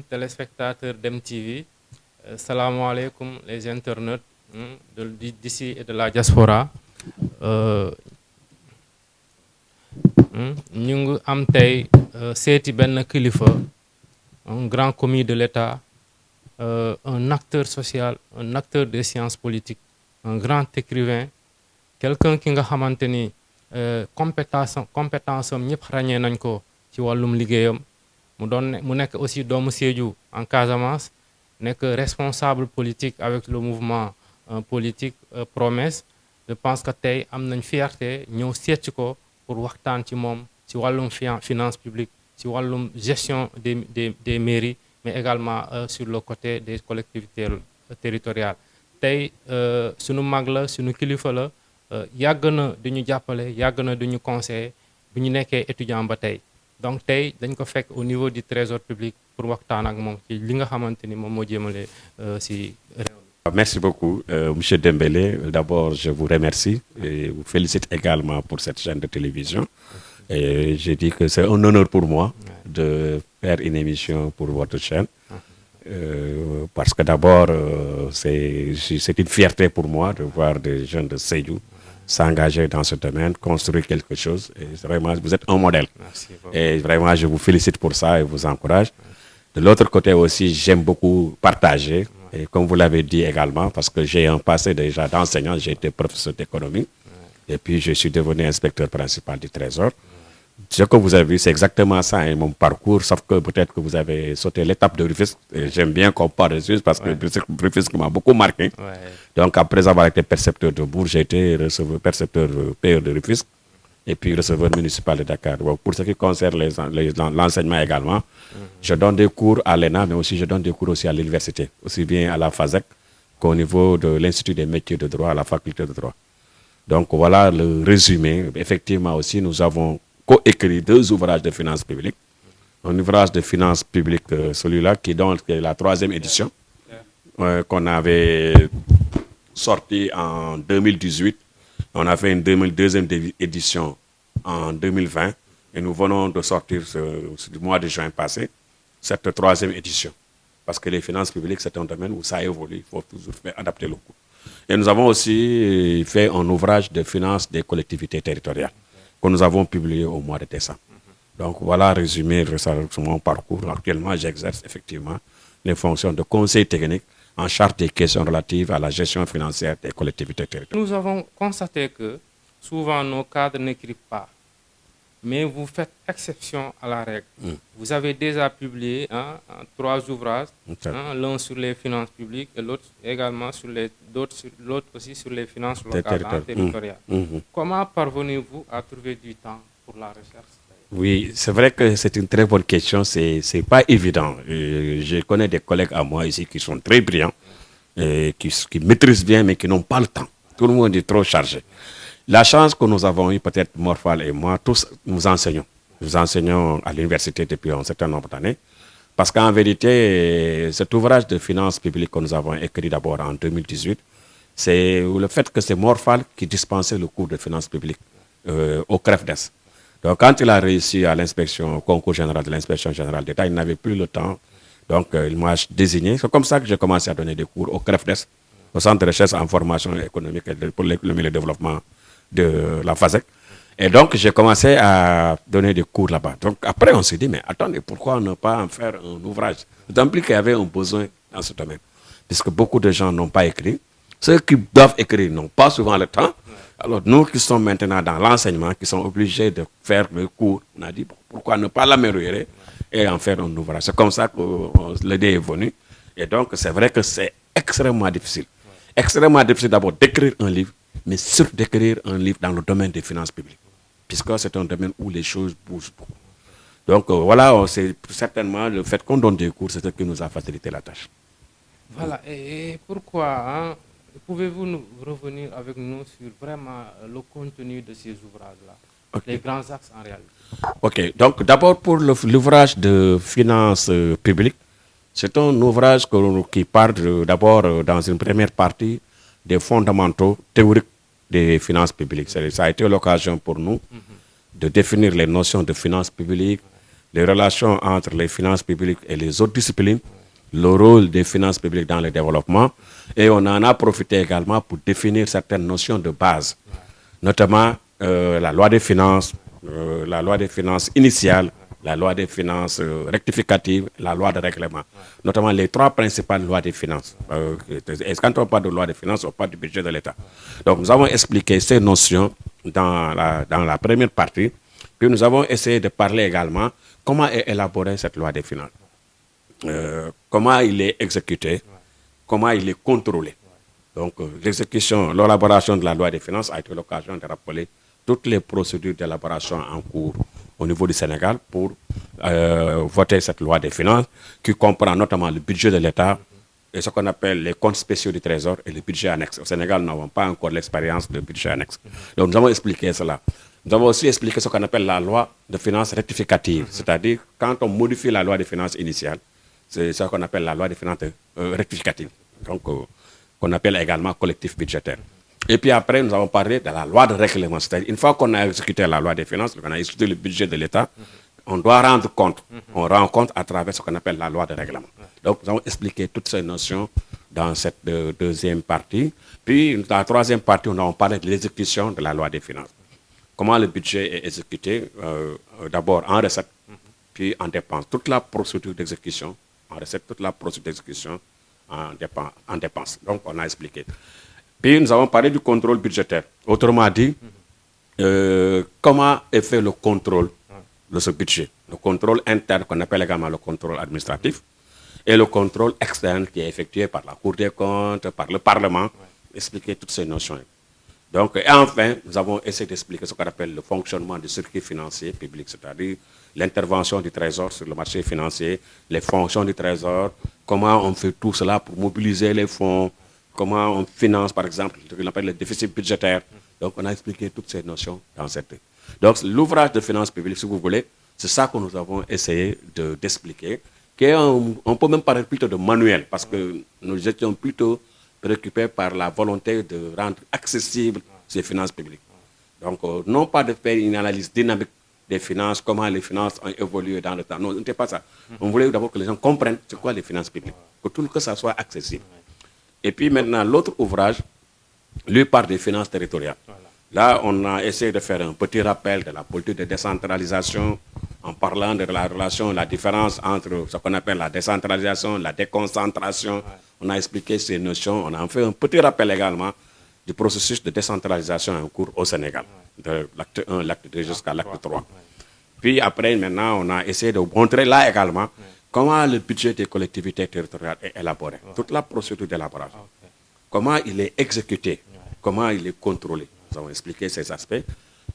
téléspectateurs d'MTV. Salam alaikum les internautes d'ici et de la diaspora. Ñu ngi am tey seeti benn kilifa, un grand commis de l'État, un acteur social, un acteur des sciences politiques, un grand écrivain, quelqu'un ki nga xamante ni compétence am ñëpp ràññee nañ ko ci wàllum liggéeyam. mu nekk aussi doomu Sédhiou en Casamance, nekk responsable politique avec le mouvement politique Promesse. Je pense que tey am nañ fierté ñëw seet ko pour waxtaan ci moom ci wàllum finance publique, ci wàllum gestion des mairies, mais également sur le côté des collectivités territoriales. Tey sunu mag la sunu kilifa la, yàgg na du ñu jàppale, yàgg na du ñu conseiller bu ñu nekkee étudiant ba tey. Donc tey dañ ko fekk au niveau du trésor public pour waxtaan ak moom ci li nga xamante ni moom moo jëmale si réew mi. Merci beaucoup, Monsieur Dembélé. D'abord, je vous remercie et vous félicite également pour cette chaîne de télévision. Et je dis que c'est un honneur pour moi de faire une émission pour votre chaîne. Parce que d'abord, c'est une fierté pour moi de voir des jeunes de Sédhiou s'engager dans ce domaine, construire quelque chose. Et vraiment, vous êtes un modèle. Merci beaucoup. Et vraiment, je vous félicite pour ça et vous encourage. De l'autre côté aussi, j'aime beaucoup partager. Et comme vous l'avez dit également, parce que j'ai un passé déjà d'enseignant, j'ai été professeur d'économie. Et puis, je suis devenu inspecteur principal du Trésor. Ce que vous avez vu, c'est exactement ça, hein, mon parcours, sauf que peut-être que vous avez sauté l'étape de Rufisque. Et j'aime bien qu'on parle de Rufisque parce que Rufisque m'a beaucoup marqué. Donc, après avoir été percepteur de Bourg, j'ai été percepteur PE de Rufisque et puis receveur municipal de Dakar. Donc, pour ce qui concerne l'enseignement également, je donne des cours à l'ENA, mais aussi je donne des cours aussi à l'université, aussi bien à la FASEC qu'au niveau de l'Institut des métiers de droit, à la faculté de droit. Donc, voilà le résumé. Effectivement aussi, nous avons co-écrit 2 ouvrages de finances publiques. Un ouvrage de finances publiques, celui-là, qui est la 3e édition, qu'on avait sorti en 2018. On a fait une 2e édition en 2020 et nous venons de sortir du mois de juin passé cette 3e édition. Parce que les finances publiques, c'est un domaine où ça évolue, il faut toujours adapter le cours. Et nous avons aussi fait un ouvrage de finances des collectivités territoriales que nous avons publié au mois de décembre. Donc voilà, résumé sur mon parcours. Actuellement, j'exerce effectivement les fonctions de conseil technique en charge des questions relatives à la gestion financière des collectivités territoriales. Nous avons constaté que souvent nos cadres n'écrivent pas, mais vous faites exception à la règle. Vous avez déjà publié 3 ouvrages, l'un sur les finances publiques et l'autre également l'autre aussi sur les finances locales territoriales. Comment parvenez-vous à trouver du temps pour la recherche? Oui, c'est vrai que c'est une très bonne question. C'est pas évident. Je connais des collègues à moi ici qui sont très brillants, qui maîtrisent bien, mais qui n'ont pas le temps. Tout le monde est trop chargé. La chance que nous avons eue, peut-être Morphal et moi, tous, nous enseignons. Nous enseignons à l'université depuis un certain nombre d'années. Parce qu'en vérité, cet ouvrage de finances publiques que nous avons écrit d'abord en 2018, c'est le fait que c'est Morphal qui dispensait le cours de finances publiques au CREFDES. Donc, quand il a réussi à l'inspection, au concours général de l'inspection générale d'État, il n'avait plus le temps. Donc, il m'a désigné. C'est comme ça que j'ai commencé à donner des cours au CREFDES, au Centre de recherche en formation économique et pour l'économie et le développement de la FASEC. Et donc, j'ai commencé à donner des cours là-bas. Donc, après, on s'est dit, mais attendez, pourquoi ne pas en faire un ouvrage? D'autant plus qu'il y avait un besoin dans ce domaine, puisque beaucoup de gens n'ont pas écrit. Ceux qui doivent écrire n'ont pas souvent le temps. Alors, nous qui sommes maintenant dans l'enseignement, qui sont obligés de faire le cours, on a dit, bon, pourquoi ne pas l'améliorer et en faire un ouvrage? C'est comme ça que l'idée est venue. Et donc, c'est vrai que c'est extrêmement difficile. Extrêmement difficile d'abord d'écrire un livre, mais surtout d'écrire un livre dans le domaine des finances publiques, puisque c'est un domaine où les choses bougent beaucoup. Donc, voilà, c'est certainement le fait qu'on donne des cours, c'est ce qui nous a facilité la tâche. Voilà, et pourquoi pouvez-vous nous revenir avec nous sur vraiment le contenu de ces ouvrages-là, les grands axes en réalité? Ok, donc d'abord pour l'ouvrage de finances publiques, c'est un ouvrage qui parle d'abord dans une première partie des fondamentaux théoriques des finances publiques. Ça a été l'occasion pour nous de définir les notions de finances publiques, les relations entre les finances publiques et les autres disciplines, le rôle des finances publiques dans le développement, et on en a profité également pour définir certaines notions de base, notamment la loi des finances initiales, la loi des finances rectificatives, la loi de règlement, notamment les trois principales lois des finances. Et quand on parle de loi des finances, on parle du budget de l'État. Donc nous avons expliqué ces notions dans la première partie, puis nous avons essayé de parler également comment est élaborée cette loi des finances, comment il est exécuté, comment il est contrôlé. Donc l'élaboration de la loi des finances a été l'occasion de rappeler toutes les procédures d'élaboration en cours au niveau du Sénégal pour voter cette loi des finances qui comprend notamment le budget de l'État et ce qu'on appelle les comptes spéciaux du Trésor et le budget annexe. Au Sénégal, nous n'avons pas encore l'expérience de budget annexe. Donc nous avons expliqué cela. Nous avons aussi expliqué ce qu'on appelle la loi de finances rectificative, c'est-à-dire quand on modifie la loi de finances initiale, c'est ce qu'on appelle la loi de finances rectificative, donc qu'on appelle également collectif budgétaire. Et puis après, nous avons parlé de la loi de règlement, c'est-à-dire une fois qu'on a exécuté la loi des finances, qu'on a exécuté le budget de l'État, on doit rendre compte. On rend compte à travers ce qu'on appelle la loi de règlement. Donc nous avons expliqué toutes ces notions dans cette deuxième partie. Puis dans la troisième partie, on a parlé de l'exécution de la loi des finances. Comment le budget est exécuté, d'abord en recette, puis en dépense. Toute la procédure d'exécution en recette, toute la procédure d'exécution en dépense. Donc on a expliqué. Puis nous avons parlé du contrôle budgétaire. Autrement dit, comment est fait le contrôle de ce budget. Le contrôle interne qu'on appelle également le contrôle administratif et le contrôle externe qui est effectué par la Cour des comptes, par le Parlement, expliquer toutes ces notions. Donc, et enfin, nous avons essayé d'expliquer ce qu'on appelle le fonctionnement du circuit financier public, c'est-à-dire l'intervention du Trésor sur le marché financier, les fonctions du Trésor, comment on fait tout cela pour mobiliser les fonds, comment on finance, par exemple, ce qu'on appelle le déficit budgétaire. Donc, on a expliqué toutes ces notions dans cette... Donc, l'ouvrage de finances publiques, si vous voulez, c'est ça que nous avons essayé d'expliquer, on peut même parler plutôt de manuel, parce que nous étions plutôt préoccupés par la volonté de rendre accessibles ces finances publiques. Donc, non pas de faire une analyse dynamique des finances, comment les finances ont évolué dans le temps. Non, ce n'était pas ça. On voulait d'abord que les gens comprennent c'est quoi les finances publiques, que ça soit accessible. Et puis maintenant, l'autre ouvrage, lui, parle des finances territoriales. Là, on a essayé de faire un petit rappel de la politique de décentralisation en parlant de la relation, la différence entre ce qu'on appelle la décentralisation, la déconcentration. On a expliqué ces notions. On a fait un petit rappel également du processus de décentralisation en cours au Sénégal, de l'acte 1, l'acte 2 jusqu'à l'acte 3. Puis après, maintenant, on a essayé de montrer là également comment le budget des collectivités territoriales est élaboré, toute la procédure d'élaboration, comment il est exécuté, comment il est contrôlé. Nous avons expliqué ces aspects.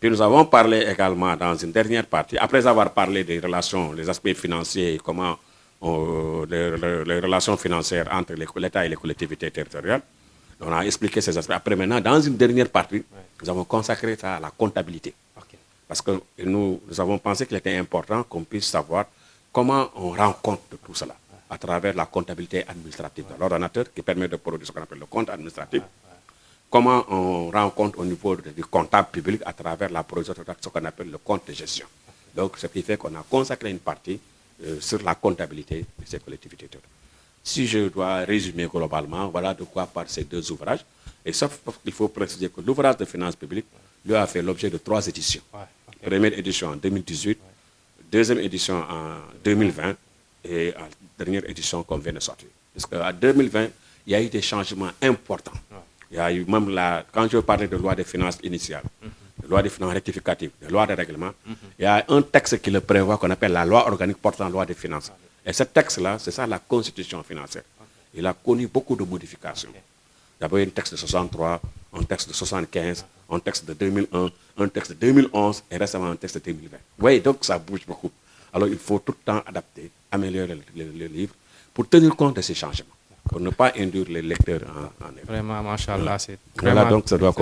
Puis nous avons parlé également dans une dernière partie, après avoir parlé des relations, les aspects financiers, comment les relations financières entre l'État et les collectivités territoriales, on a expliqué ces aspects. Après maintenant, dans une dernière partie, nous avons consacré ça à la comptabilité. Parce que nous avons pensé qu'il était important qu'on puisse savoir comment on rend compte de tout cela à travers la comptabilité administrative de l'ordonnateur qui permet de produire ce qu'on appelle le compte administratif. Comment on rend compte au niveau du comptable public à travers la production de ce qu'on appelle le compte de gestion. Donc, ce qui fait qu'on a consacré une partie sur la comptabilité de ces collectivités. Si je dois résumer globalement, voilà de quoi parlent ces deux ouvrages. Et sauf qu'il faut préciser que l'ouvrage de finances publiques, lui, a fait l'objet de 3 éditions. Première édition en 2018, deuxième édition en 2020 et la dernière édition qu'on vient de sortir. Parce qu'en 2020, il y a eu des changements importants. Il y a eu même quand je parlais de loi de finances initiale, de loi de finances rectificative, de loi de règlement, il y a un texte qui le prévoit qu'on appelle la loi organique portant loi de finances. Et ce texte-là, c'est ça la constitution financière. Il a connu beaucoup de modifications. D'abord, un texte de 63, un texte de 75, un texte de 2001, un texte de 2011 et récemment un texte de 2020. Oui, donc ça bouge beaucoup. Alors il faut tout le temps adapter, améliorer le livre pour tenir compte de ces changements, pour ne pas induire les lecteurs en erreur. Vraiment, machallah, c'est voilà, donc ça doit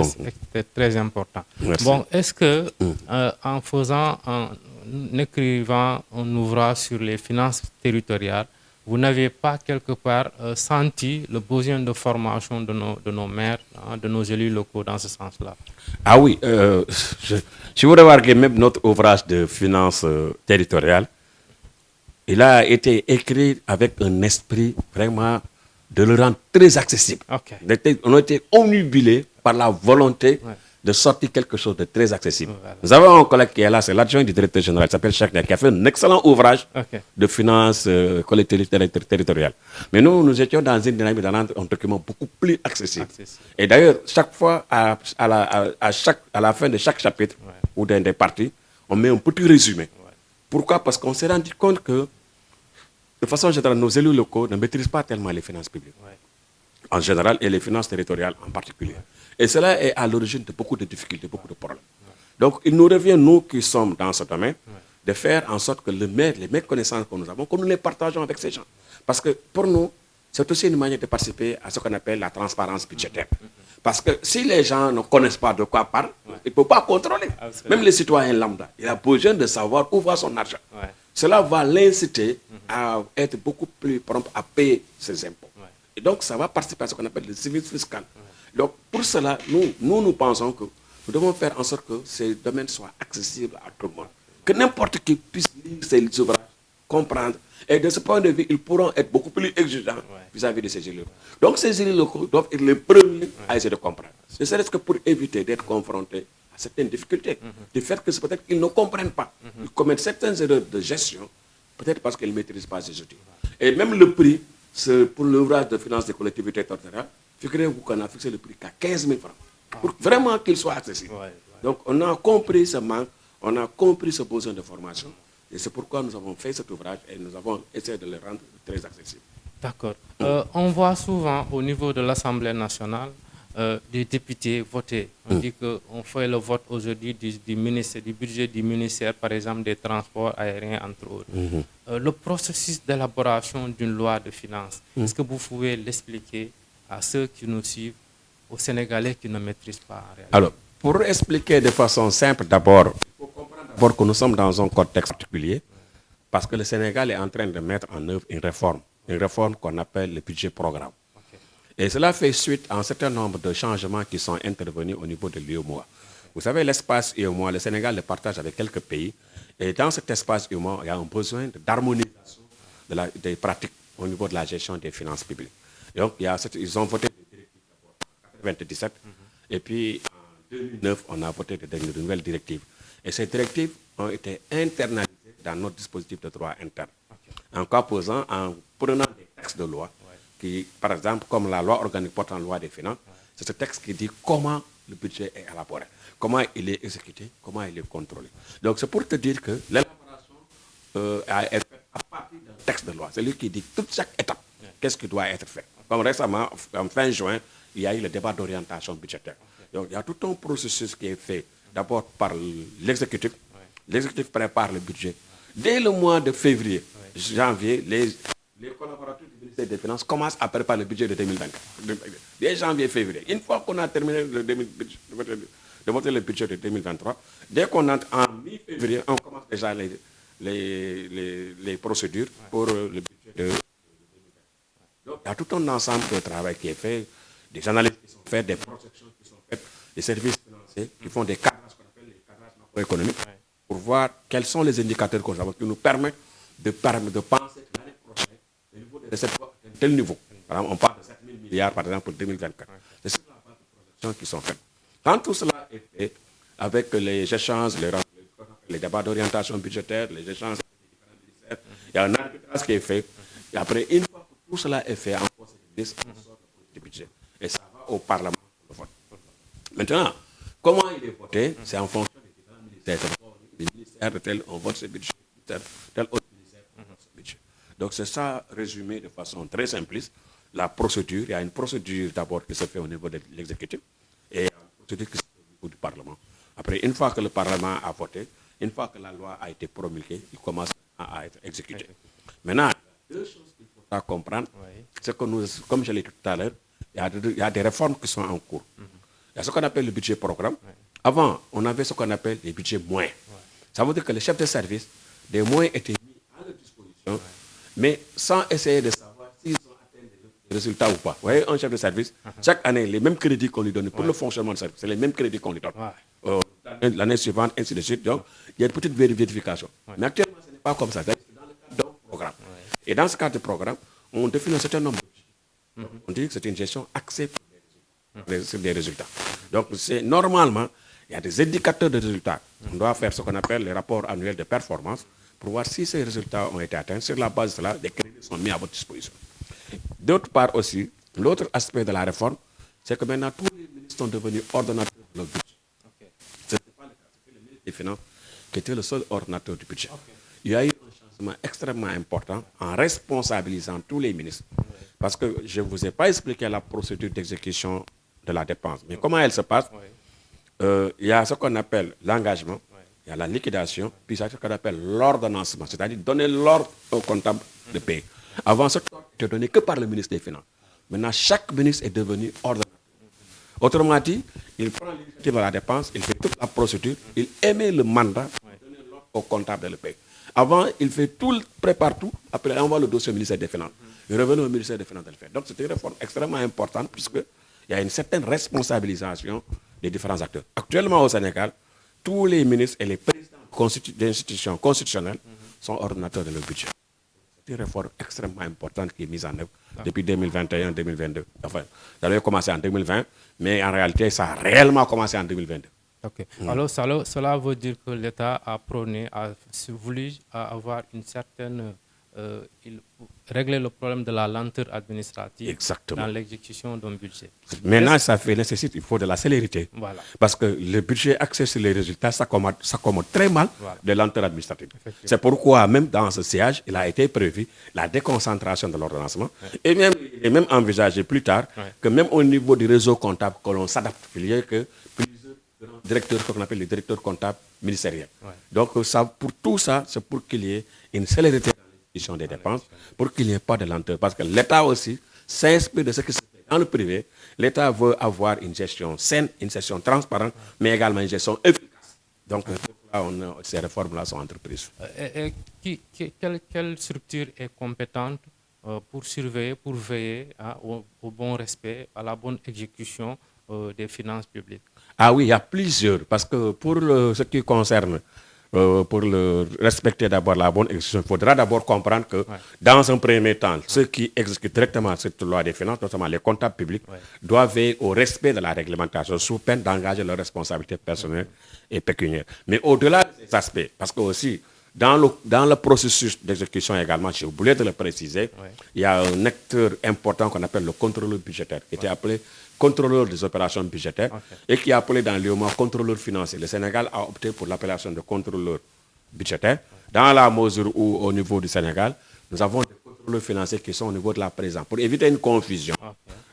très important. Merci. Bon, est-ce que en écrivant un ouvrage sur les finances territoriales, vous n'avez pas quelque part senti le besoin de formation de nos maires, de nos élus locaux dans ce sens-là? Ah oui, si vous remarquez même notre ouvrage de finances territoriales, il a été écrit avec un esprit vraiment de le rendre très accessible. Ok. On a été omnubilés par la volonté Ouais. de sortir quelque chose de très accessible. Voilà. Nous avons un collègue qui est là, c'est l'adjoint du directeur général, il s'appelle Cheikh Nia, qui a fait un excellent ouvrage Ok. de finances collectivités territoriales. Mais nous étions dans une dynamique de rendre un document beaucoup plus accessible. Accessible. Et d'ailleurs, chaque fois, à la fin de chaque chapitre ou d'un des parties, on met un petit résumé. Pourquoi? Parce qu'on s'est rendu compte que, de façon générale, nos élus locaux ne maîtrisent pas tellement les finances publiques, Ouais. en général, et les finances territoriales en particulier. Et cela est à l'origine de beaucoup de difficultés, beaucoup de problèmes. Donc, il nous revient, nous qui sommes dans ce domaine, de faire en sorte que les meilleures connaissances que nous avons, que nous les partageons avec ces gens. Parce que pour nous, c'est aussi une manière de participer à ce qu'on appelle la transparence budgétaire. Parce que si les gens ne connaissent pas de quoi parlent, ils ne peuvent pas contrôler. Absolument. Même les citoyens lambda, il a besoin de savoir où va son argent. Ouais. Cela va l'inciter à être beaucoup plus prompt à payer ses impôts. Ouais. Et donc, ça va participer à ce qu'on appelle le civisme fiscal. Donc, pour cela, nous pensons que nous devons faire en sorte que ces domaines soient accessibles à tout le monde. Que n'importe qui puisse lire ces ouvrages, comprendre. Et de ce point de vue, ils pourront être beaucoup plus exigeants vis-à-vis de ces élus locaux. Donc, ces élus locaux doivent être les premiers à essayer de comprendre. Ne serait-ce que pour éviter d'être confrontés à certaines difficultés. Du fait que c'est peut-être qu'ils ne comprennent pas. Ils commettent certaines erreurs de gestion, peut-être parce qu'ils ne maîtrisent pas ces outils. Et même le prix, pour l'ouvrage de finances des collectivités territoriales, figurez-vous qu'on a fixé le prix qu'à 15 000 francs. Pour vraiment qu'il soit accessible. Donc, on a compris ce manque, on a compris ce besoin de formation. Et c'est pourquoi nous avons fait cet ouvrage et nous avons essayé de le rendre très accessible. D'accord. On voit souvent au niveau de l'Assemblée nationale des députés voter. On dit qu'on fait le vote aujourd'hui du budget du ministère, par exemple, des transports aériens, entre autres. Le processus d'élaboration d'une loi de finances, est-ce que vous pouvez l'expliquer à ceux qui nous suivent, aux Sénégalais qui ne maîtrisent pas en réalité? Alors, pour expliquer de façon simple, d'abord, il faut comprendre d'abord que nous sommes dans un contexte particulier, parce que le Sénégal est en train de mettre en œuvre une réforme qu'on appelle le budget programme. Et cela fait suite à un certain nombre de changements qui sont intervenus au niveau de l'UEMOA. Vous savez, l'espace UEMOA, le Sénégal le partage avec quelques pays. Et dans cet espace UEMOA, il y a un besoin d'harmonisation des pratiques au niveau de la gestion des finances publiques. Donc, ils ont voté des directives d'abord en 1997. Et puis, en 2009, on a voté de nouvelles directives. Et ces directives ont été internalisées dans notre dispositif de droit interne. En prenant des textes de loi, qui, par exemple, comme la loi organique portant loi des finances, c'est ce texte qui dit comment le budget est élaboré, comment il est exécuté, comment il est contrôlé. Donc, c'est pour te dire que l'élaboration est faite à partir d'un texte de loi. C'est lui qui dit chaque étape, qu'est-ce qui doit être fait. Comme récemment, en fin juin, il y a eu le débat d'orientation budgétaire. Donc, il y a tout un processus qui est fait d'abord par l'exécutif. L'exécutif prépare le budget. Dès le mois de février, janvier, les collaborateurs du ministère des Finances commencent à préparer le budget de 2024. Dès janvier, février. Une fois qu'on a terminé de voter le budget de 2023, dès qu'on entre en mi-février, on commence déjà les procédures pour le budget de 2024. Donc, il y a tout un ensemble de travail qui est fait, des analyses qui sont faites, des projections qui sont faites, des services financiers qui font des cadrages qu'on appelle les cadrages macroéconomiques pour voir quels sont les indicateurs que nous avons qui nous permettent de penser que l'année prochaine, le niveau des recettes va atteindre tel niveau. Par exemple, on parle de 7 000 milliards, par exemple, pour 2024. C'est sur la base de projections qui sont faites. Quand tout cela est fait, avec les échanges, les débats d'orientation budgétaire, les échanges avec les différents ministères, il y a un arbitrage qui est fait. Et après, une fois que tout cela est fait en conseil des ministres, on sort le projet de budget. Et ça va au Parlement pour le vote. Maintenant, comment il est voté? C'est en fonction des différents ministères. Les ministères de tel, on vote ce budget, tel autre ministère, on vote ce budget. Donc c'est ça résumé de façon très simpliste. La procédure, il y a une procédure d'abord qui se fait au niveau de l'exécutif et une procédure qui se fait au niveau du Parlement. Après, une fois que le Parlement a voté, une fois que la loi a été promulguée, il commence à être exécuté. Maintenant, il y a deux choses qu'il faudra comprendre. C'est que nous, comme je l'ai dit tout à l'heure, il y a des réformes qui sont en cours. Il y a ce qu'on appelle le budget programme. Avant, on avait ce qu'on appelle les budgets moyens. Ça veut dire que les chefs de service, des moyens étaient mis à leur disposition, mais sans essayer de savoir s'ils ont atteint des résultats ou pas. Vous voyez, un chef de service, chaque année, les mêmes crédits qu'on lui donne pour le fonctionnement du service, c'est les mêmes crédits qu'on lui donne. L'année suivante, ainsi de suite. Donc, il y a une petite vérification. Mais actuellement, ce n'est pas comme ça. C'est dans le cadre d'un programme. Et dans ce cadre de programme, on définit un certain nombre de... On dit que c'est une gestion axée sur des résultats. Donc, normalement, il y a des indicateurs de résultats. On doit faire ce qu'on appelle les rapports annuels de performance pour voir si ces résultats ont été atteints. Sur la base de cela, des crédits sont mis à votre disposition. D'autre part aussi, l'autre aspect de la réforme, c'est que maintenant, tous les ministres sont devenus ordonnateurs de leur budget. Ce n'était pas le cas. C'était le ministre des Finances qui était le seul ordonnateur du budget. Il y a eu un changement extrêmement important en responsabilisant tous les ministres. Parce que je ne vous ai pas expliqué la procédure d'exécution de la dépense. Mais comment elle se passe? Il y a ce qu'on appelle l'engagement, il y a la liquidation, puis il y a ce qu'on appelle l'ordonnancement, c'est-à-dire donner l'ordre au comptable de payer. Avant, ce ordre n'était donné que par le ministre des Finances. Maintenant, chaque ministre est devenu ordonnateur. Autrement dit, il prend l'initiative de la dépense, il fait toute la procédure, il émet le mandat pour donner l'ordre au comptable de le payer. Avant, il fait tout, prépare tout, après il envoie le dossier au ministère des Finances. Il revient au ministère des Finances de le faire. Donc, c'est une réforme extrêmement importante puisqu'il y a une certaine responsabilisation des différents acteurs. Actuellement, au Sénégal, tous les ministres et les présidents d'institutions constitutionnelles sont ordonnateurs de leur budget. C'est une réforme extrêmement importante qui est mise en œuvre depuis 2021-2022. Enfin, ça devait commencer en 2020, mais en réalité, ça a réellement commencé en 2022. Ok. Alors, cela veut dire que l'État a prôné, a voulu avoir une certaine... régler le problème de la lenteur administrative. Exactement. Dans l'exécution d'un budget. Maintenant, il faut de la célérité. Voilà. Parce que le budget axé sur les résultats, ça commode très mal de lenteur administrative. C'est pourquoi, même dans ce siège, il a été prévu la déconcentration de l'ordonnancement. Et même, il est même envisagé plus tard que même au niveau du réseau comptable, que l'on s'adapte. Il y a que plusieurs directeurs, qu'on appelle les directeurs comptables ministériels. Donc, ça, pour tout ça, c'est pour qu'il y ait une célérité des dépenses pour qu'il n'y ait pas de lenteur. Parce que l'État aussi s'inspire de ce qui se fait dans le privé. L'État veut avoir une gestion saine, une gestion transparente, mais également une gestion efficace. Donc, ces réformes-là sont entreprises. Quelle structure est compétente pour surveiller, pour veiller au bon respect, à la bonne exécution des finances publiques? Ah oui, il y a plusieurs. Parce que pour ce qui concerne pour respecter d'abord la bonne exécution, il faudra d'abord comprendre que dans un premier temps, ceux qui exécutent directement cette loi des finances, notamment les comptables publics, doivent veiller au respect de la réglementation sous peine d'engager leurs responsabilités personnelles et pécuniaires. Mais au-delà de ces aspects, parce que aussi, dans le processus d'exécution également, j'ai oublié de le préciser, il y a un acteur important qu'on appelle le contrôleur budgétaire, qui était appelé contrôleur des opérations budgétaires et qui est appelé dans le mot contrôleur financier. Le Sénégal a opté pour l'appellation de contrôleur budgétaire dans la mesure où, au niveau du Sénégal, nous avons des contrôleurs financiers qui sont au niveau de la présence. Pour éviter une confusion,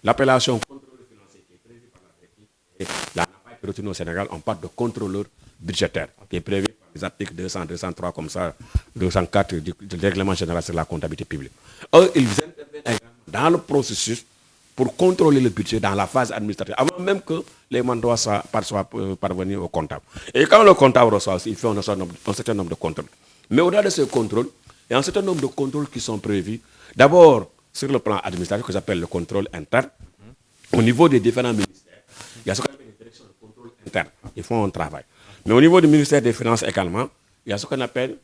l'appellation contrôleur financier qui est prévue par la directive et la n'a pas été retenue au Sénégal, on parle de contrôleur budgétaire qui est prévu par les articles 200, 203 comme ça, 204 du règlement général sur la comptabilité publique. Eux, ils interviennent également dans le processus pour contrôler le budget dans la phase administrative, avant même que les mandats soient parvenus au comptable. Et quand le comptable reçoit aussi, il fait un certain nombre de contrôles. Mais au-delà de ce contrôle, il y a un certain nombre de contrôles qui sont prévus. D'abord, sur le plan administratif, que j'appelle le contrôle interne. Au niveau des différents ministères, il y a ce qu'on appelle les directions de contrôle interne. Ils font un travail. Mais au niveau du ministère des Finances également, il y a ce qu'on appelle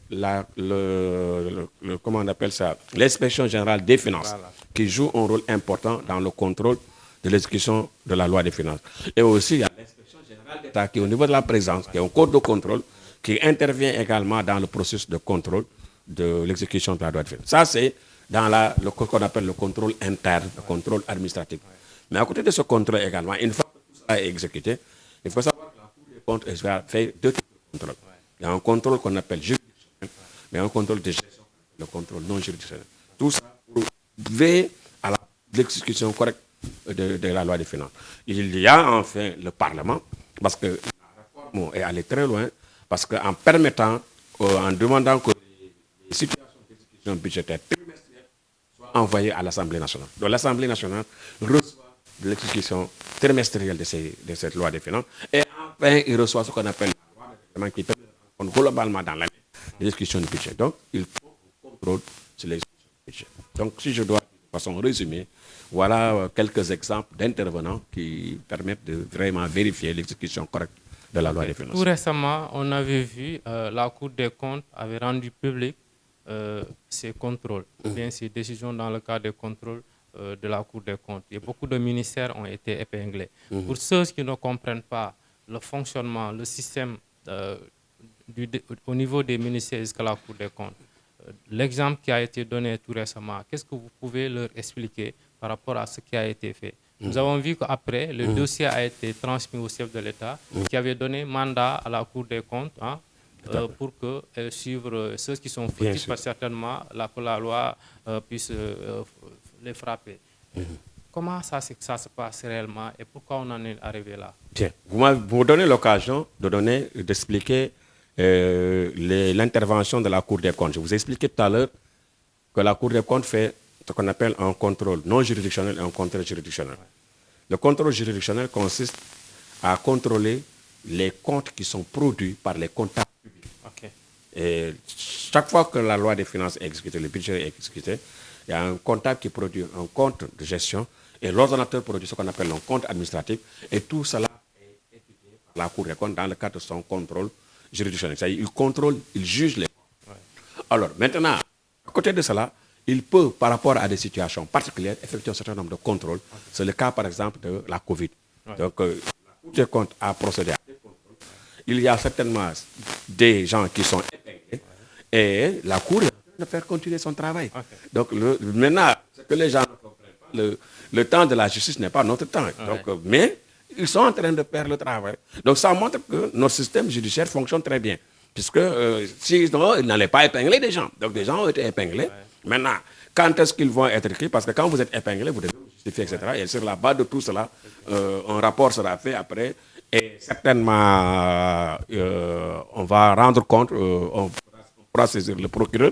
comment on appelle ça, l'inspection générale des finances, qui joue un rôle important dans le contrôle de l'exécution de la loi des finances. Et aussi, il y a l'inspection générale d'État qui est au niveau de la présence, qui est un code de contrôle, qui intervient également dans le processus de contrôle de l'exécution de la loi des finances. Ça, c'est dans ce qu'on appelle le contrôle interne, le contrôle administratif. Mais à côté de ce contrôle également, une fois que tout ça est exécuté, il faut savoir que la Cour des comptes fait deux types de contrôles. Il y a un contrôle qu'on appelle juridictionnel, mais un contrôle de gestion, le contrôle non juridictionnel. Tout ça pour veiller à l'exécution correcte de la loi des finances. Il y a enfin le Parlement, parce que la réforme est allée très loin, parce qu'en permettant, en demandant que les situations d'exécution budgétaire trimestrielle soient envoyées à l'Assemblée nationale. Donc l'Assemblée nationale reçoit l'exécution trimestrielle de cette loi des finances, et enfin il reçoit ce qu'on appelle la loi de règlement qui permet globalement dans l'année l'exécution du budget. Donc, il faut un contrôle sur l'exécution du budget. Donc, si je dois, de façon résumée, voilà quelques exemples d'intervenants qui permettent de vraiment vérifier l'exécution correcte de la loi des finances. Tout récemment, on avait vu, la Cour des comptes avait rendu public ces contrôles, bien ces décisions dans le cadre des contrôles de la Cour des comptes. Et beaucoup de ministères ont été épinglés. Pour ceux qui ne comprennent pas le fonctionnement, le système au niveau des ministères jusqu'à la Cour des comptes, l'exemple qui a été donné tout récemment, qu'est-ce que vous pouvez leur expliquer par rapport à ce qui a été fait? Nous avons vu qu'après, le dossier a été transmis au chef de l'État qui avait donné mandat à la Cour des comptes pour que suivre ceux qui sont fautifs, parce que certainement que la loi puisse les frapper. Comment ça se passe réellement et pourquoi on en est arrivé là? Bien, vous me donnez l'occasion d'expliquer l'intervention de la Cour des comptes. Je vous ai expliqué tout à l'heure que la Cour des comptes fait ce qu'on appelle un contrôle non juridictionnel et un contrôle juridictionnel. Le contrôle juridictionnel consiste à contrôler les comptes qui sont produits par les comptables publics. Et chaque fois que la loi des finances est exécutée, le budget est exécuté, il y a un comptable qui produit un compte de gestion et l'ordonnateur produit ce qu'on appelle un compte administratif. Et tout cela est étudié par la Cour des comptes dans le cadre de son contrôle juridictionnel. C'est-à-dire il contrôle, il juge les comptes. Alors maintenant, à côté de cela, il peut, par rapport à des situations particulières, effectuer un certain nombre de contrôles. C'est le cas, par exemple, de la COVID. Donc, la Cour des comptes a procédé à des contrôles. Il y a certainement des gens qui sont épinglés et la Cour est en train de faire continuer son travail. Donc, maintenant, ce que les gens ne comprennent pas, le temps de la justice n'est pas notre temps. Donc, mais ils sont en train de faire le travail. Donc, ça montre que notre système judiciaire fonctionne très bien. Puisque sinon, ils n'allaient pas épingler des gens. Donc, des gens ont été épinglés. Maintenant, quand est-ce qu'ils vont être écrits? Parce que quand vous êtes épinglé, vous devez vous justifier, etc. Et sur la base de tout cela, un rapport sera fait après. Et certainement, on va rendre compte, on pourra saisir le procureur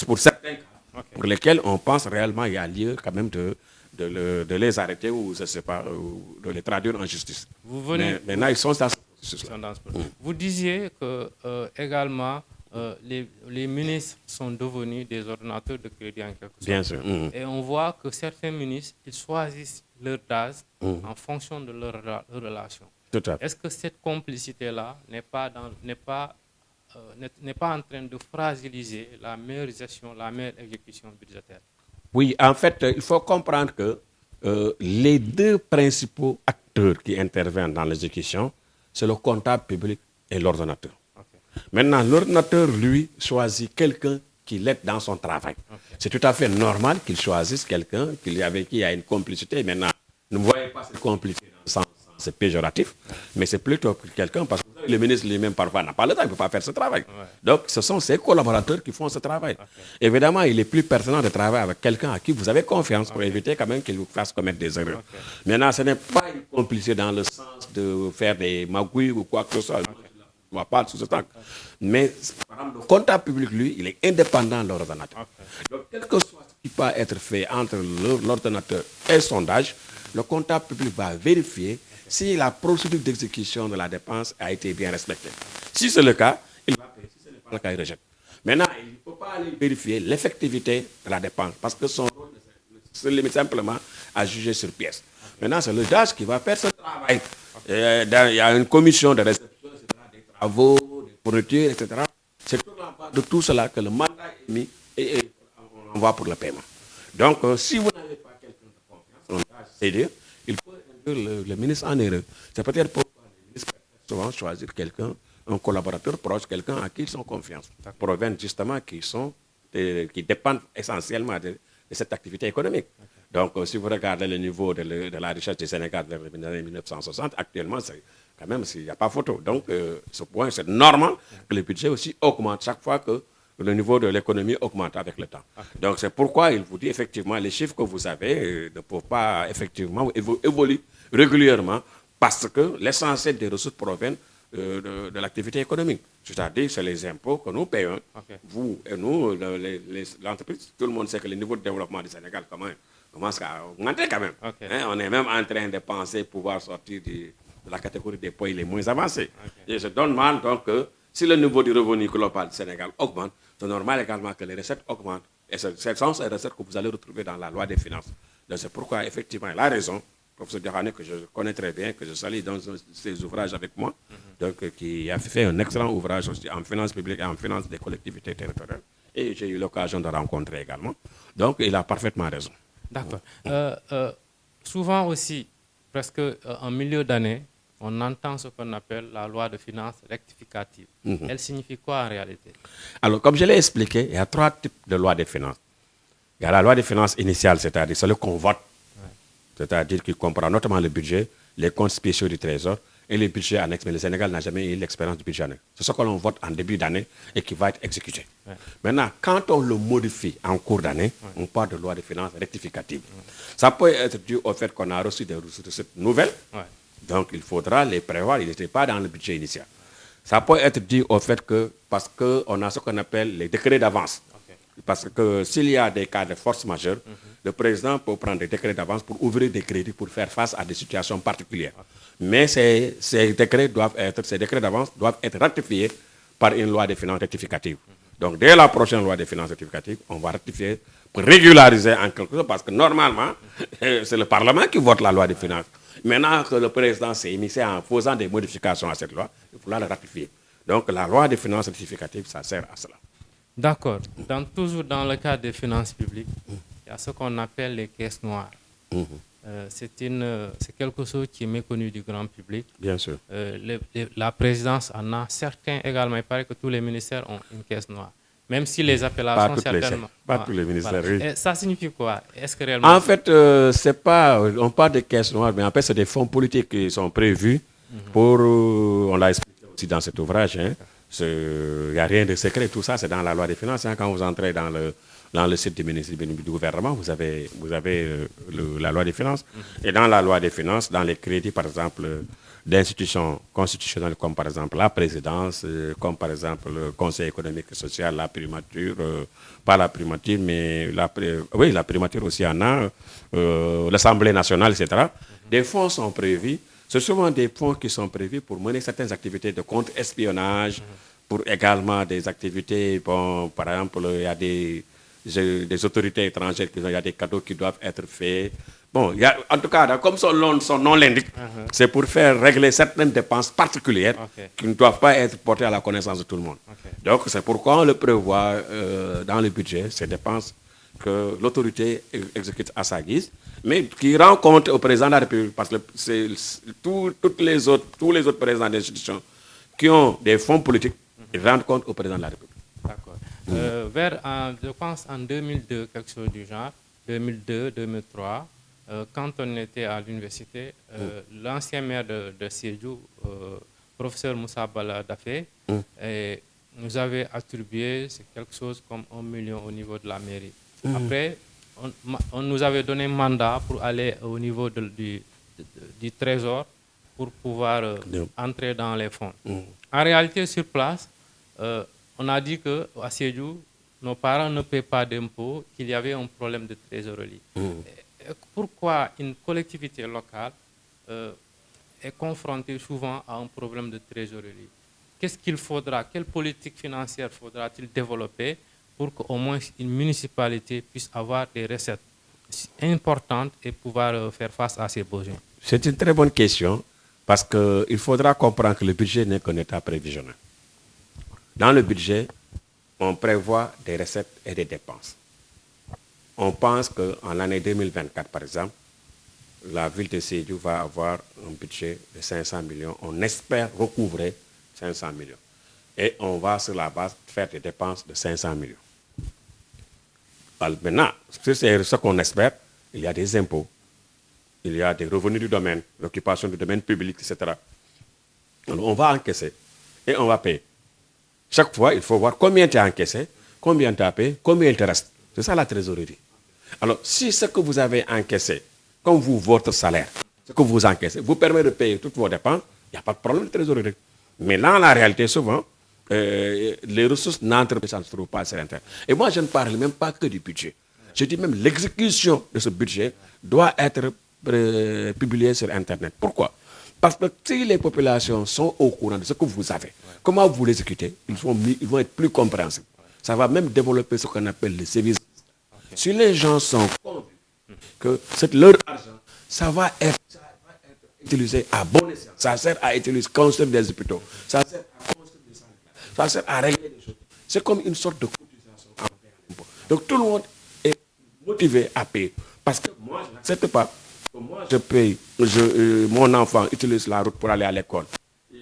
pour certains cas pour lesquels on pense réellement il y a lieu quand même de les arrêter ou, je ne sais pas, ou de les traduire en justice. Mais maintenant, ils sont dans ce processus-là. Vous disiez que également, les ministres sont devenus des ordonnateurs de crédit en quelque sorte. Bien sûr. Et on voit que certains ministres, ils choisissent leur DAS en fonction de leur relation. Tout à fait. Est-ce que cette complicité-là n'est pas en train de fragiliser la meilleure gestion, la meilleure exécution budgétaire? Oui, en fait, il faut comprendre que les deux principaux acteurs qui interviennent dans l'exécution, c'est le comptable public et l'ordonnateur. Maintenant, l'ordonnateur, lui, choisit quelqu'un qui l'aide dans son travail. C'est tout à fait normal qu'il choisisse quelqu'un avec qui il y a une complicité. Maintenant, ne voyez pas cette complicité dans le sens c'est péjoratif, mais c'est plutôt quelqu'un, parce que le ministre lui-même parfois n'a pas le temps, il ne peut pas faire ce travail. Donc, ce sont ses collaborateurs qui font ce travail. Évidemment, il est plus pertinent de travailler avec quelqu'un à qui vous avez confiance pour éviter quand même qu'il vous fasse commettre des erreurs. Maintenant, ce n'est pas une complicité dans le sens de faire des magouilles ou quoi que ce soit. On ne va pas sous ce temps. Mais, par exemple, le comptable public, lui, il est indépendant de l'ordonnateur. Donc, quel que soit ce qui peut être fait entre l'ordonnateur et le sondage, le comptable public va vérifier si la procédure d'exécution de la dépense a été bien respectée. Si c'est le cas, il va payer. Si ce n'est pas le cas, il rejette. Maintenant, il ne peut pas aller vérifier l'effectivité de la dépense parce que son rôle se limite simplement à juger sur pièce. Maintenant, c'est le DAS qui va faire ce travail. Il y a une commission de réception, etc., des travaux, des fournitures, etc. C'est tout en bas de tout cela que le mandat est mis et on envoie pour le paiement. Donc, si vous n'avez pas quelqu'un de confiance, un DAS sérieux, il faut le ministre en erreur. C'est peut-être pourquoi les ministres préfèrent souvent choisir quelqu'un, un collaborateur proche, quelqu'un à qui ils ont confiance, proviennent justement qui dépendent essentiellement de cette activité économique. Donc, si vous regardez le niveau de la richesse du Sénégal vers les années 1960, actuellement, c'est quand même, il n'y a pas photo. Donc, ce point, c'est normal que le budget aussi augmente chaque fois que le niveau de l'économie augmente avec le temps. Donc, c'est pourquoi il vous dit effectivement, les chiffres que vous avez ne peuvent pas effectivement évoluer régulièrement parce que l'essentiel des ressources proviennent de l'activité économique. C'est-à-dire, c'est les impôts que nous payons, vous et nous, l'entreprise. Tout le monde sait que le niveau de développement du Sénégal commence à augmenter quand même. On est même en train de penser pouvoir sortir de la catégorie des pays les moins avancés. Et je donne mal donc que si le niveau du revenu global du Sénégal augmente, c'est normal également que les recettes augmentent. Et ce sont ces recettes que vous allez retrouver dans la loi des finances. Donc c'est pourquoi, effectivement, il a raison, professeur Diarane, que je connais très bien, que je salue dans ses ouvrages avec moi, donc qui a fait un excellent ouvrage aussi en finances publiques et en finances des collectivités territoriales, et j'ai eu l'occasion de rencontrer également. Donc, il a parfaitement raison. D'accord. Souvent aussi, presque en milieu d'année, on entend ce qu'on appelle la loi de finances rectificative. Elle signifie quoi en réalité? Alors, comme je l'ai expliqué, il y a 3 types de lois de finances. Il y a la loi de finances initiale, c'est-à-dire celle qu'on vote, c'est-à-dire qui comprend notamment le budget, les comptes spéciaux du Trésor et les budgets annexes. Mais le Sénégal n'a jamais eu l'expérience du budget annexe. C'est ce que l'on vote en début d'année et qui va être exécuté. Maintenant, quand on le modifie en cours d'année, on parle de loi de finances rectificative. Ça peut être dû au fait qu'on a reçu des recettes nouvelles. Donc, il faudra les prévoir. Il n'était pas dans le budget initial. Ça peut être dû au fait que, parce qu'on a ce qu'on appelle les décrets d'avance. Parce que s'il y a des cas de force majeure, le président peut prendre des décrets d'avance pour ouvrir des crédits pour faire face à des situations particulières. Mais ces décrets d'avance doivent être ratifiés par une loi de finances rectificative. Donc, dès la prochaine loi de finances rectificative, on va rectifier pour régulariser en quelque sorte, parce que normalement, c'est le Parlement qui vote la loi de finances. Maintenant que le président s'est initié en faisant des modifications à cette loi, il faudra la ratifier. Donc, la loi de finances rectificative, ça sert à cela. D'accord. Toujours dans le cadre des finances publiques, il y a ce qu'on appelle les caisses noires. C'est quelque chose qui est méconnu du grand public. Bien sûr. La présidence en a certains également. Il paraît que tous les ministères ont une caisse noire. Même si les appellations certainement. Pas tous les ministères, oui. Et ça signifie quoi? Est-ce que réellement... En fait, c'est pas, on parle de caisses noires, mais en fait, c'est des fonds politiques qui sont prévus pour, on l'a expliqué aussi dans cet ouvrage, hein. Il n'y a rien de secret, tout ça, c'est dans la loi des finances. Hein. Quand vous entrez dans le site du gouvernement, vous avez la loi des finances. Et dans la loi des finances, dans les crédits, par exemple, d'institutions constitutionnelles, comme par exemple la présidence, comme par exemple le Conseil économique et social, la primature, pas la primature, mais la primature aussi en a, l'Assemblée nationale, etc. Des fonds sont prévus. C'est souvent des fonds qui sont prévus pour mener certaines activités de contre-espionnage, pour également des activités, bon, par exemple, il y a des autorités étrangères, il y a des cadeaux qui doivent être faits. Bon, en tout cas, comme son nom l'indique, c'est pour faire régler certaines dépenses particulières qui ne doivent pas être portées à la connaissance de tout le monde. Donc, c'est pourquoi on le prévoit dans le budget, ces dépenses que l'autorité exécute à sa guise, mais qui rend compte au président de la République, parce que tous les autres présidents d'institutions qui ont des fonds politiques, ils rendent compte au président de la République. D'accord. Je pense en 2002, quelque chose du genre, 2002, 2003, quand on était à l'université, l'ancien maire de Sédhiou, professeur Moussa Bala Dafé, nous avait attribué quelque chose comme 1 million au niveau de la mairie. Après, on nous avait donné mandat pour aller au niveau du trésor pour pouvoir entrer dans les fonds. En réalité, sur place, on a dit qu'à Sédhiou, nos parents ne paient pas d'impôts, qu'il y avait un problème de trésorerie. Pourquoi une collectivité locale est confrontée souvent à un problème de trésorerie? Qu'est-ce qu'il faudra, quelle politique financière faudra-t-il développer pour qu'au moins une municipalité puisse avoir des recettes importantes et pouvoir faire face à ses besoins? C'est une très bonne question, parce qu'il faudra comprendre que le budget n'est qu'un état prévisionnel. Dans le budget, on prévoit des recettes et des dépenses. On pense qu'en l'année 2024, par exemple, la ville de Sédhiou va avoir un budget de 500 millions. On espère recouvrer 500 millions. Et on va, sur la base, faire des dépenses de 500 millions. Alors, maintenant, c'est ce qu'on espère. Il y a des impôts, il y a des revenus du domaine, l'occupation du domaine public, etc. Alors, on va encaisser et on va payer. Chaque fois, il faut voir combien tu as encaissé, combien tu as payé, combien il te reste. C'est ça la trésorerie. Alors, si ce que vous avez encaissé, comme votre salaire, ce que vous encaissez, vous permet de payer toutes vos dépenses, il n'y a pas de problème de trésorerie. Mais là, la réalité, souvent, les ressources n'entrent pas, ça ne se trouve pas sur Internet. Et moi, je ne parle même pas que du budget. Je dis même l'exécution de ce budget doit être publiée sur Internet. Pourquoi? Parce que si les populations sont au courant de ce que vous avez, comment vous l'exécutez, ils vont être plus compréhensibles. Ça va même développer ce qu'on appelle les services. Si les gens sont convaincus que leur argent, ça va être utilisé à bon escient, ça sert à construire des hôpitaux, ça sert à construire des sanitaires, ça sert à régler des choses. C'est comme une sorte de cotisation Donc tout le monde est motivé à payer. Parce que moi, je n'accepte pas que moi, je paye, mon enfant utilise la route pour aller à l'école.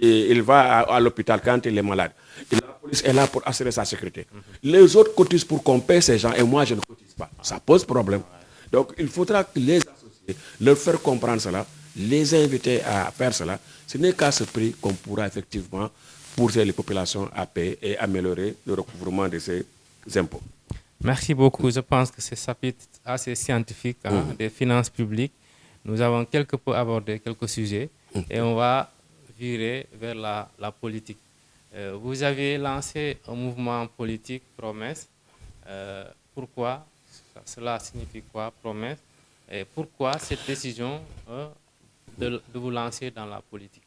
Et il va à l'hôpital quand il est malade. Et la police est là pour assurer sa sécurité. Les autres cotisent pour qu'on paie ces gens et moi, je ne cotise pas. Ça pose problème. Donc il faudra que les associés leur faire comprendre cela, les inviter à faire cela. Ce n'est qu'à ce prix qu'on pourra effectivement pousser les populations à payer et améliorer le recouvrement de ces impôts. Merci beaucoup. Je pense que ce chapitre assez scientifique des finances publiques, nous avons quelque peu abordé quelques sujets et on va virer vers la politique. Vous avez lancé un mouvement politique, Promesse. Pourquoi? Cela signifie quoi, Promesse? Et pourquoi cette décision de vous lancer dans la politique?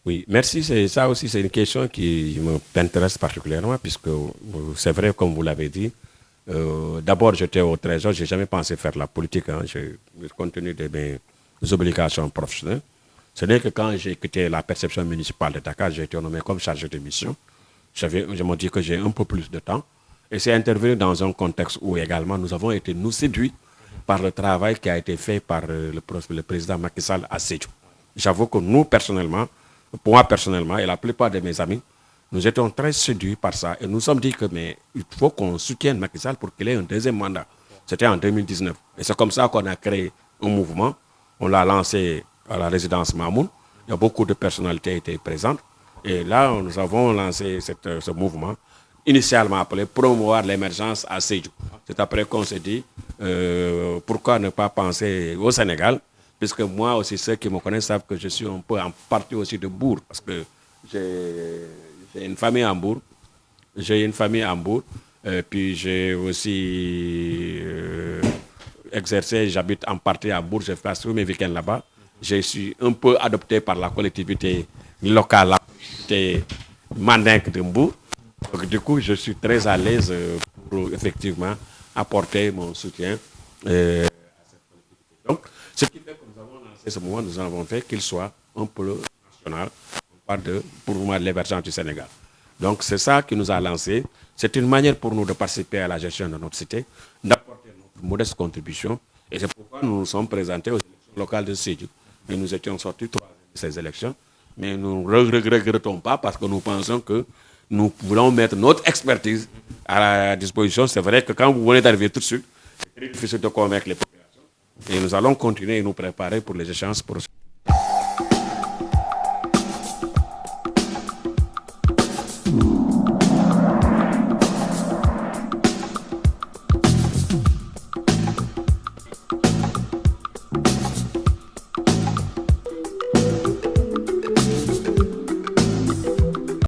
Oui, merci. Ça aussi, c'est une question qui m'intéresse particulièrement, puisque c'est vrai, comme vous l'avez dit, d'abord, j'étais au Trésor, je n'ai jamais pensé faire la politique, compte tenu de mes obligations professionnelles. Ce n'est que quand j'ai quitté la perception municipale de Dakar, j'ai été nommé comme chargé de mission. Je me dis que j'ai un peu plus de temps. Et c'est intervenu dans un contexte où également nous avons été séduits par le travail qui a été fait par le président Macky Sall à Sédhiou. J'avoue que nous, personnellement, pour moi personnellement et la plupart de mes amis, nous étions très séduits par ça. Et nous nous sommes dit que mais, il faut qu'on soutienne Macky Sall pour qu'il ait un deuxième mandat. C'était en 2019. Et c'est comme ça qu'on a créé un mouvement. On l'a lancé à la résidence Mamoun. Il y a beaucoup de personnalités qui étaient présentes. Et là, nous avons lancé ce mouvement, initialement appelé promouvoir l'émergence à Sédhiou. C'est après qu'on s'est dit, pourquoi ne pas penser au Sénégal, puisque moi aussi, ceux qui me connaissent savent que je suis un peu en partie aussi de Bourg, parce que j'ai une famille à Bourg. Puis j'ai aussi exercé, j'habite en partie à Bourg, je passe tous mes week-ends là-bas. Je suis un peu adopté par la collectivité locale, la collectivité mandingue de Bourg. Donc, du coup, je suis très à l'aise pour effectivement apporter mon soutien à cette collectivité. Donc, ce qui fait que nous avons lancé ce mouvement, nous avons fait qu'il soit un peu national. On parle pour moi de l'émergence du Sénégal. Donc, c'est ça qui nous a lancé. C'est une manière pour nous de participer à la gestion de notre cité, d'apporter notre modeste contribution. Et c'est pourquoi nous nous sommes présentés aux élections locales de Sédhiou. Et nous étions sortis troisième de ces élections. Mais nous ne regrettons pas parce que nous pensons que nous voulons mettre notre expertise à la disposition. C'est vrai que quand vous venez d'arriver tout de suite, c'est très difficile de convaincre les populations. Et nous allons continuer et nous préparer pour les échéances prochaines.